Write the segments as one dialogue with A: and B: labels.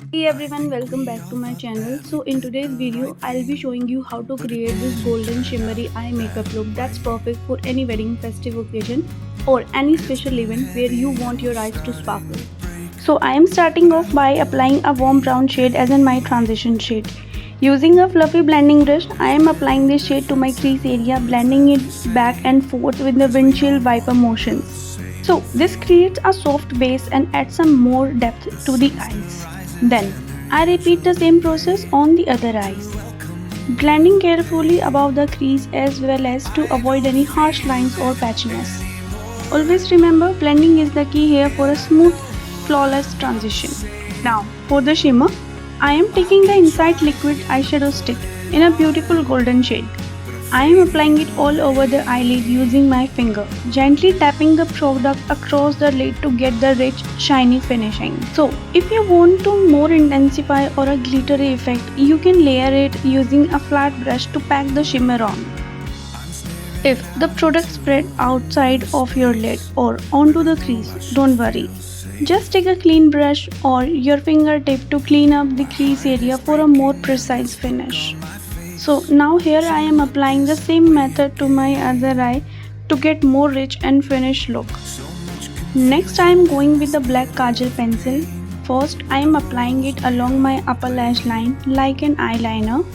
A: Hey everyone, welcome back to my channel. So in today's video, I'll be showing you how to create this golden shimmery eye makeup look that's perfect for any wedding, festive occasion or any special event where you want your eyes to sparkle. So I am starting off by applying a warm brown shade as in my transition shade. Using a fluffy blending brush, I am applying this shade to my crease area, blending it back and forth with the windshield wiper motions. So this creates a soft base and adds some more depth to the eyes. Then I repeat the same process on the other eyes, blending carefully above the crease as well as to avoid any harsh lines or patchiness. Always remember, blending is the key here for a smooth, flawless transition. Now for the shimmer, I am taking the Insight liquid eyeshadow stick in a beautiful golden shade. I am applying it all over the eyelid using my finger, gently tapping the product across the lid to get the rich, shiny finishing. So, if you want to more intensify or a glittery effect, you can layer it using a flat brush to pack the shimmer on. If the product spread outside of your lid or onto the crease, don't worry. Just take a clean brush or your fingertip to clean up the crease area for a more precise finish. So now here I am applying the same method to my other eye to get more rich and finished look. Next I am going with the black kajal pencil. First I am applying it along my upper lash line like an eyeliner.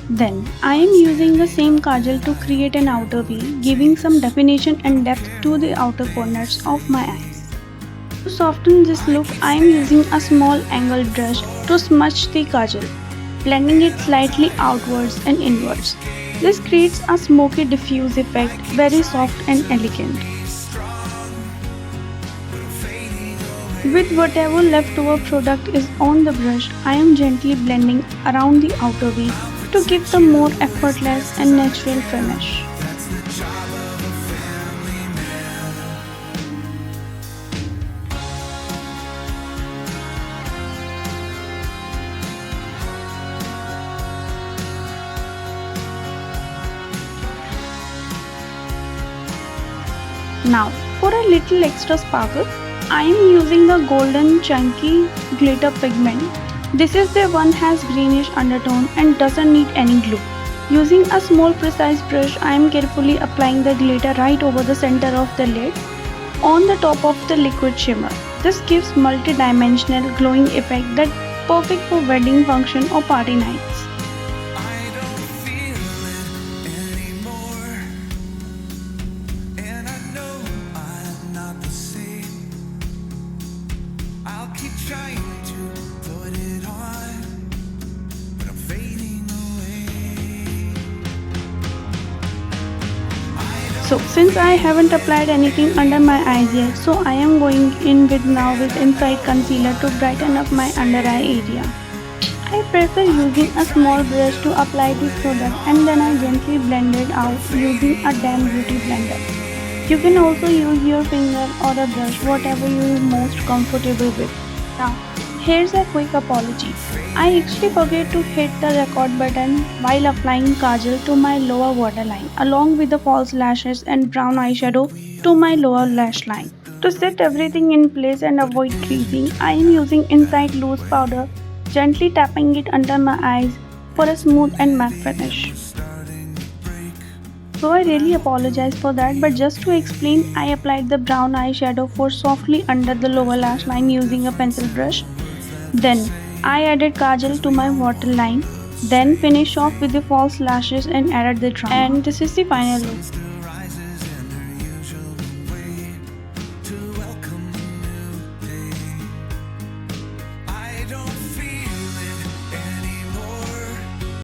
A: Then I am using the same kajal to create an outer V, giving some definition and depth to the outer corners of my eyes. To soften this look, I am using a small angled brush to smudge the kajal, blending it slightly outwards and inwards. This creates a smoky diffuse effect, very soft and elegant. With whatever leftover product is on the brush, I am gently blending around the outer V to give the more effortless and natural finish. Now for a little extra sparkle, I am using a golden chunky glitter pigment. This is the one has greenish undertone and doesn't need any glue. Using a small precise brush, I am carefully applying the glitter right over the center of the lid on the top of the liquid shimmer. This gives multi-dimensional glowing effect that's perfect for wedding function or party nights.
B: I'll keep trying to put it on, but I'm fading away.
A: So since I haven't applied anything under my eyes yet, so I am going in with Insight concealer to brighten up my under eye area. I prefer using a small brush to apply this product and then I gently blend it out using a damp beauty blender. You can also use your finger or a brush, whatever you are most comfortable with. Now, here's a quick apology. I actually forget to hit the record button while applying kajal to my lower waterline, along with the false lashes and brown eyeshadow to my lower lash line. To set everything in place and avoid creasing, I am using Insight loose powder, gently tapping it under my eyes for a smooth and matte finish. So I really apologize for that, but just to explain, I applied the brown eyeshadow for softly under the lower lash line using a pencil brush. Then I added kajal to my waterline. Then finished off with the false lashes and added the drama. And this is the final look.